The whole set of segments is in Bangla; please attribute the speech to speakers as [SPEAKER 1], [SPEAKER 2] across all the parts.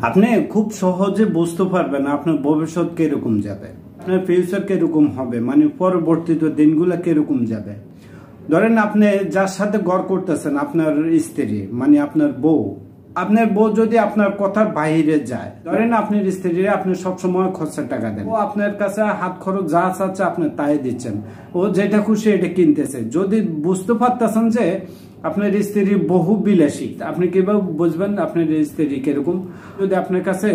[SPEAKER 1] আপনি খুব সহজে বুঝতে পারবেন আপনার ভবিষ্যৎ কিরকম যাবে, আপনার ফিউচার কিরকম হবে, মানে পরবর্তীতে দিনগুলো কিরকম যাবে। ধরেন আপনি যার সাথে গড় করতেছেন, আপনার স্ত্রী মানে আপনার বউ যদি আপনার কথার বাইরে যায়, ধরেন আপনার স্ত্রী আপনি সবসময় খরচা টাকা দেন, ও আপনার কাছে হাত খরচ যা চাচ্ছে আপনি তাই দিচ্ছেন, ও যেটা খুশি এটা কিনতেছে। যদি বুঝতে পারতেছেন যে আপনার স্ত্রী বহু বিলাসী, আপনি কিভাবে বুঝবেন আপনার স্ত্রী কিরকম? যদি আপনার কাছে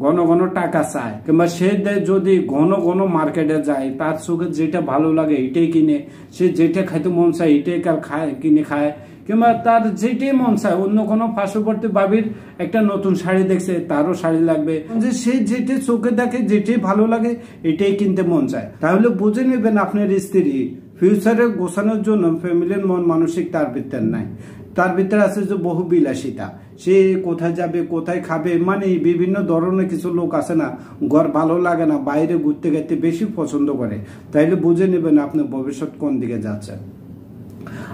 [SPEAKER 1] ঘন ঘন টাকা চায়, কিংবা সে যদি ঘন ঘন মার্কেটে যায়, তার চোখে যেটা ভালো লাগে এটাই কিনে, সে যেটা খাইতে মন চায় এটাই কিনে খায়, কিংবা তার যেটাই মন চায়, অন্য কোনো পার্শ্ববর্তী বাবির একটা নতুন শাড়ি দেখছে তারও শাড়ি লাগবে, যে সে যেটা চোখে দেখে যেটাই ভালো লাগে এটাই কিনতে মন চায়, তাহলে বুঝে নেবেন আপনার স্ত্রী ফিউচারে গোছানোর জন্য ফ্যামিলির মন মানসিক তার ভিতরে নাই। তার ভিতরে আছে যে বহু বিলাসিতা, সে কোথায় যাবে কোথায় খাবে, মানে বিভিন্ন ধরনের কিছু লোক আছে না, ঘর ভালো লাগে না, বাইরে ঘুরতে গেতে বেশি পছন্দ করে। তাইলে বুঝে নেবেন আপনার ভবিষ্যৎ কোন দিকে যাচ্ছে।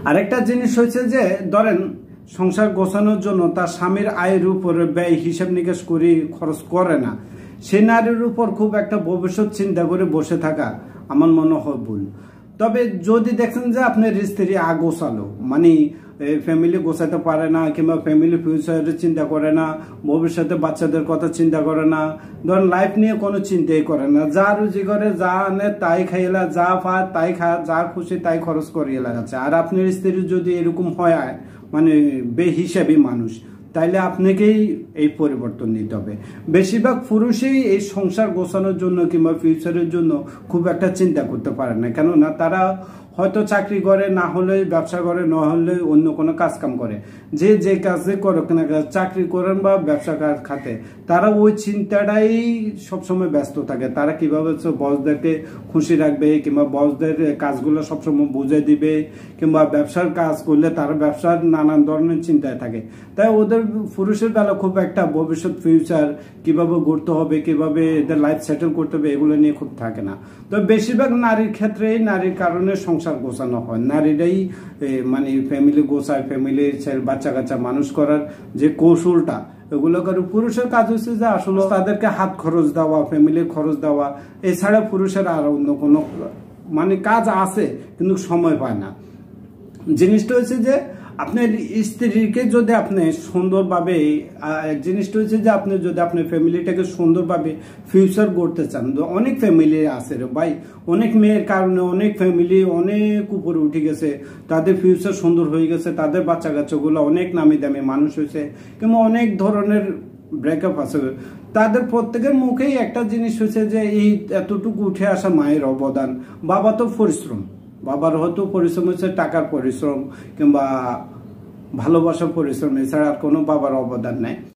[SPEAKER 1] আরেকটা জিনিস হয়েছে যে ধরেন সংসার গোছানোর জন্য তার স্বামীর আয়ের উপরে ব্যয় হিসাব নিকাশ করে খরচ করে না, সে নারীর উপর খুব একটা ভবিষ্যৎ চিন্তা করে বসে থাকা আমার মনে হয় ভুল। তবে যদি দেখেন যে আপনার স্ত্রী আগোছালো, মানে ফ্যামিলি গোছাতে পারে না, কিংবা ফ্যামিলি ফিউচারের চিন্তা করে না, ভবিষ্যতে বাচ্চাদের কথা চিন্তা করে না, ধরেন লাইফ নিয়ে কোনো চিন্তাই করে না, যা রুজি করে যা আনে তাই খাইলা, যা পায় তাই যা খুশি তাই খরচ করিয়ে লাগাচ্ছে, আর আপনার স্ত্রী যদি এরকম হয় মানে বেহিসাবি মানুষ, তাইলে আপনাকেই এই পরিবর্তন নিতে হবে। বেশিরভাগ পুরুষই এই সংসার গোছানোর জন্য কিংবা ফিউচারের জন্য খুব একটা চিন্তা করতে পারে না, কেননা তারা হয়তো চাকরি করে, না হলে ব্যবসা করে, না হলে অন্য কোনো কাজ কাম করে। যে কাজে করুক না, চাকরি করেন বা ব্যবসা খাতে, তারা ওই চিন্তাটাই সবসময় ব্যস্ত থাকে। তারা কিভাবে বসদেরকে খুশি রাখবে, কিংবা বসদের কাজগুলো সবসময় বুঝে দিবে, কিংবা ব্যবসার কাজ করলে তারা ব্যবসার নানান ধরনের চিন্তায় থাকে। তাই ওদের পুরুষের বেলা খুব একটা ভবিষ্যৎ ফিউচার কিভাবে গড়তে হবে, কিভাবে এদের লাইফ সেটেল করতে হবে, এগুলো নিয়ে খুব থাকে না। তো বেশিরভাগ নারীর ক্ষেত্রেই নারীর কারণে সংসার গোছানো হয়, নারীরাই মানে ফ্যামিলি গোছায়, ফ্যামিলির বাচ্চা কাচ্চা মানুষ করার যে কৌশলটা এগুলো করে। পুরুষের কাজ হচ্ছে যে আসলে তাদেরকে হাত খরচ দেওয়া, ফ্যামিলির খরচ দেওয়া, এছাড়া পুরুষের আর অন্য কোনো মানে কাজ আছে কিন্তু সময় পায় না। জিনিসটা হচ্ছে যে আপনার স্ত্রীকে যদি আপনি সুন্দরভাবে, জিনিসটা হচ্ছে যে আপনি যদি আপনার ফ্যামিলিটাকে সুন্দরভাবে ফিউচার করতে চান, অনেক ফ্যামিলি আছে রে ভাই, অনেক মেয়ের কারণে অনেক ফ্যামিলি অনেক উপরে উঠে গেছে, তাদের ফিউচার সুন্দর হয়ে গেছে, তাদের বাচ্চা কাচ্চাগুলো অনেক নামি দামি মানুষ হয়েছে, কিংবা অনেক ধরনের ব্রেকআপ আছে। তাদের প্রত্যেকের মুখেই একটা জিনিস হচ্ছে যে এই এতটুকু উঠে আসা মায়ের অবদান। বাবা তো পরিশ্রম, বাবার হয়তো পরিশ্রম হচ্ছে টাকার পরিশ্রম কিংবা ভালোবাসার পরিশ্রম, এছাড়া আর কোনো বাবার অবদান নাই।